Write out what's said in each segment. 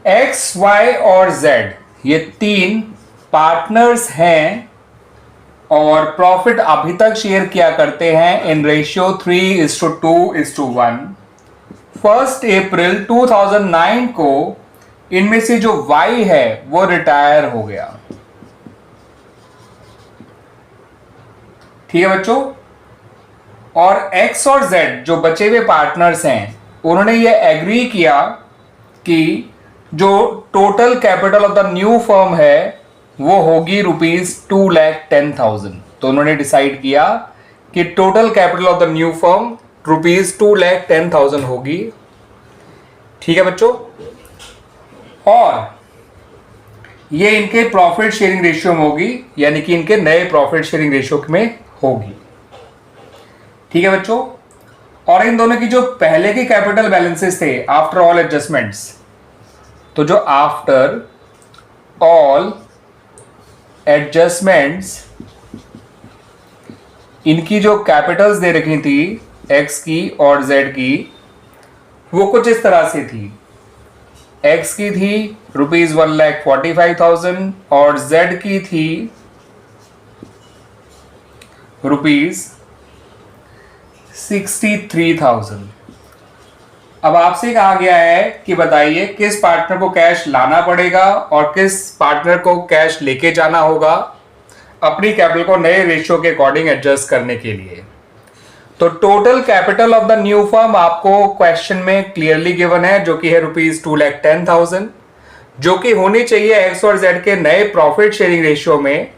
X, Y और Z ये तीन पार्टनर्स हैं और प्रॉफिट अभी तक शेयर किया करते हैं इन रेशियो 3:2:1। 1 अप्रैल 2009 को इनमें से जो वाई है वो रिटायर हो गया। ठीक है बच्चों। और एक्स और जेड जो बचे हुए पार्टनर्स हैं उन्होंने ये एग्री किया कि जो total capital of the new firm है वो होगी ₹2,10,000। तो उन्होंने डिसाइड किया कि total capital of the new firm ₹2,10,000 होगी। ठीक है बच्चों। और ये इनके प्रॉफिट शेयरिंग रेशियो में होगी, यानी कि इनके नए प्रॉफिट शेयरिंग रेशियो में होगी। ठीक है बच्चों। और इन दोनों की जो पहले के कैपिटल बैलेंसेस थे आफ्टर ऑल एडजस्टमेंट्स, तो जो आफ्टर ऑल एडजस्टमेंट्स इनकी जो कैपिटल्स दे रखी थी एक्स की और जेड की, वो कुछ इस तरह से थी। एक्स की थी ₹1,45,000 और जेड की थी ₹63,000। अब आपसे कहा गया है कि बताइए किस पार्टनर को कैश लाना पड़ेगा और किस पार्टनर को कैश लेके जाना होगा अपनी कैपिटल को नए रेशियो के अकॉर्डिंग एडजस्ट करने के लिए। तो total capital of the new firm आपको क्वेश्चन में क्लियरली गिवन है, जो कि है ₹2,10,000, जो कि होनी चाहिए एक्स और जेड के नए प्रॉफिट शेयरिंग रेशियो में।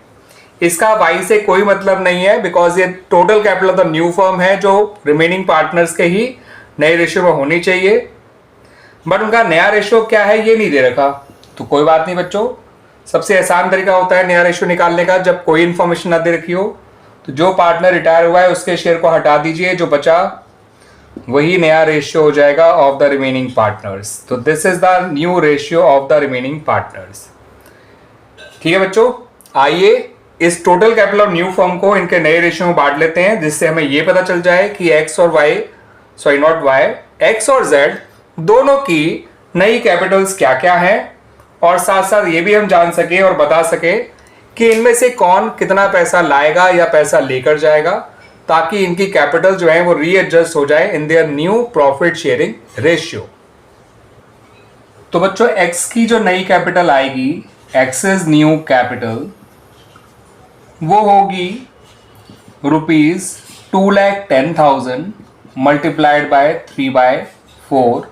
इसका वाई से कोई मतलब नहीं है, बिकॉज ये total capital of the new firm है जो रिमेनिंग पार्टनर्स के ही नए रेशियो में होनी चाहिए। बट उनका नया रेशियो क्या है ये नहीं दे रखा, तो कोई बात नहीं बच्चों। सबसे आसान तरीका होता है नया रेशियो निकालने का, जब कोई इंफॉर्मेशन ना दे रखी हो तो जो पार्टनर रिटायर हुआ है उसके शेयर को हटा दीजिए, जो बचा वही नया रेशियो हो जाएगा ऑफ द रिमेनिंग पार्टनर्स। तो this is the new ratio of the remaining partners. ठीक है बच्चों। आइए इस total capital of new firm को इनके नए रेशियो में बांट लेते हैं, जिससे हमें यह पता चल जाए कि एक्स और Y, sorry not Y, X और जेड दोनों की नई कैपिटल्स क्या क्या है, और साथ साथ ये भी हम जान सके और बता सके कि इनमें से कौन कितना पैसा लाएगा या पैसा लेकर जाएगा, ताकि इनकी कैपिटल जो है वो रीएडजस्ट हो जाए in their new profit sharing ratio. तो बच्चों एक्स की जो नई कैपिटल आएगी, एक्सेस न्यू कैपिटल, वो होगी ₹2,10,000 मल्टीप्लाइड बाय 3/4।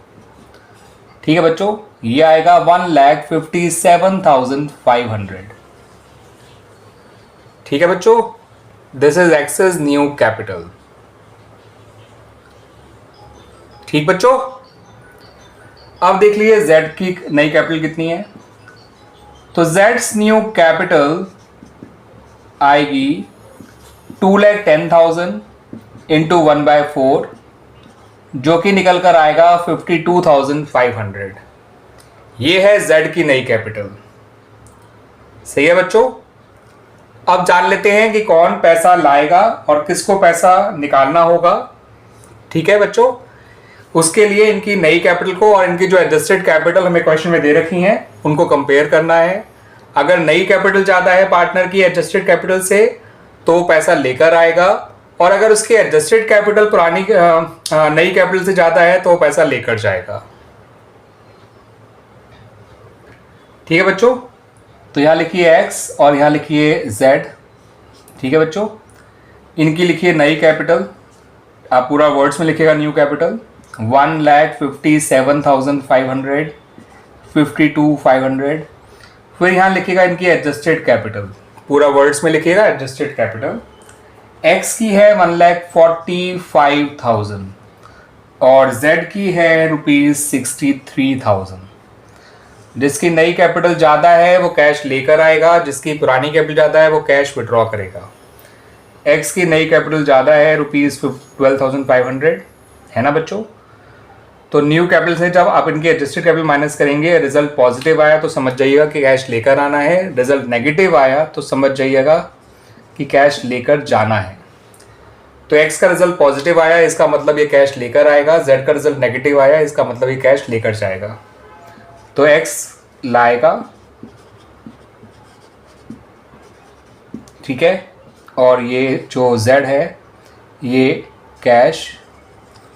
ठीक है बच्चों। ये आएगा 1,57,500। ठीक है बच्चों। This is excess new capital. ठीक बच्चों। अब देख लीजिए जेड की नई कैपिटल कितनी है। तो जेड्स न्यू कैपिटल आएगी 2,10,000 इंटू 1/4, जो कि निकल कर आएगा 52,500। ये है जेड की नई कैपिटल। सही है बच्चों। अब जान लेते हैं कि कौन पैसा लाएगा और किसको पैसा निकालना होगा। ठीक है बच्चों। उसके लिए इनकी नई कैपिटल को और इनकी जो एडजस्टेड कैपिटल हमें क्वेश्चन में दे रखी हैं उनको कंपेयर करना है। अगर नई कैपिटल ज्यादा है पार्टनर की एडजस्टेड कैपिटल से तो पैसा लेकर आएगा, और अगर उसकी एडजस्टेड कैपिटल पुरानी नई कैपिटल से ज्यादा है तो पैसा लेकर जाएगा। ठीक है बच्चों। तो यहां लिखिए x और यहां लिखिए z। ठीक है बच्चों। इनकी लिखिए नई कैपिटल, आप पूरा वर्ड्स में लिखिएगा न्यू कैपिटल 1,57,500, 52,500। फिर यहां लिखिएगा इनकी एडजस्टेड कैपिटल, पूरा वर्ड्स में लिखिएगा एडजस्टेड कैपिटल। x की है 1,45,000 और z की है ₹63,000। जिसकी नई कैपिटल ज़्यादा है वो कैश लेकर आएगा, जिसकी पुरानी कैपिटल ज़्यादा है वो कैश विड्रॉ करेगा। एक्स की नई कैपिटल ज़्यादा है ₹12,500, है ना बच्चों। तो न्यू कैपिटल से जब आप इनकी एडजस्टेड कैपिटल माइनस करेंगे, रिजल्ट पॉजिटिव आया तो समझ जाइएगा कि कैश लेकर आना है, रिजल्ट नेगेटिव आया तो समझ जाइएगा कि कैश लेकर जाना है। तो एक्स का रिजल्ट पॉजिटिव आया, इसका मतलब ये कैश लेकर आएगा। जेड का रिजल्ट नेगेटिव आया, इसका मतलब ये कैश लेकर जाएगा। तो x लाएगा, ठीक है, और ये जो z है ये कैश,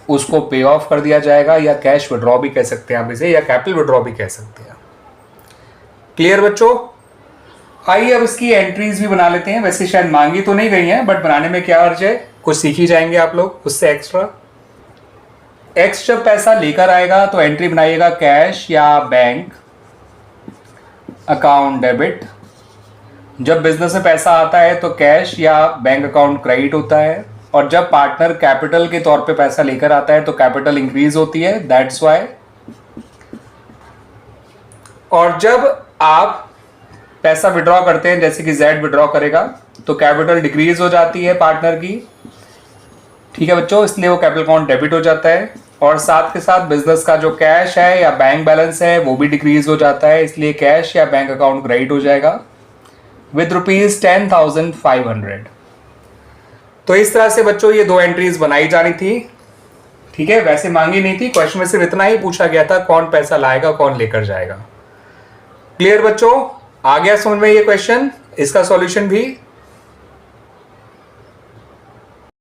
उसको पे ऑफ कर दिया जाएगा, या कैश विड्रॉ भी कह सकते हैं आप इसे, या कैपिटल विड्रॉ भी कह सकते हैं। क्लियर बच्चों? आइए अब इसकी एंट्रीज भी बना लेते हैं। वैसे शायद मांगी तो नहीं गई हैं, बट बनाने में क्या अर्ज है, कुछ सीख ही जाएंगे आप लोग उससे एक्स्ट्रा। एक्स जब पैसा लेकर आएगा तो एंट्री बनाइएगा कैश या बैंक अकाउंट डेबिट। जब बिजनेस में पैसा आता है तो कैश या बैंक अकाउंट क्रेडिट होता है, और जब पार्टनर कैपिटल के तौर पे पैसा लेकर आता है तो कैपिटल इंक्रीज होती है, दैट्स वाई। और जब आप पैसा विड्रॉ करते हैं, जैसे कि जेड विड्रॉ करेगा, तो कैपिटल डिक्रीज हो जाती है पार्टनर की, ठीक है बच्चों, इसलिए वो कैपिटल अकाउंट डेबिट हो जाता है। और साथ के साथ बिजनेस का जो कैश है या बैंक बैलेंस है वो भी डिक्रीज हो जाता है, इसलिए कैश या बैंक अकाउंट क्रेडिट हो जाएगा विद ₹10,500। तो इस तरह से बच्चों ये दो एंट्रीज बनाई जानी थी, ठीक है। वैसे मांगी नहीं थी, क्वेश्चन में सिर्फ इतना ही पूछा गया था कौन पैसा लाएगा कौन लेकर जाएगा। क्लियर बच्चों? आ गया समझ में ये क्वेश्चन, इसका सॉल्यूशन भी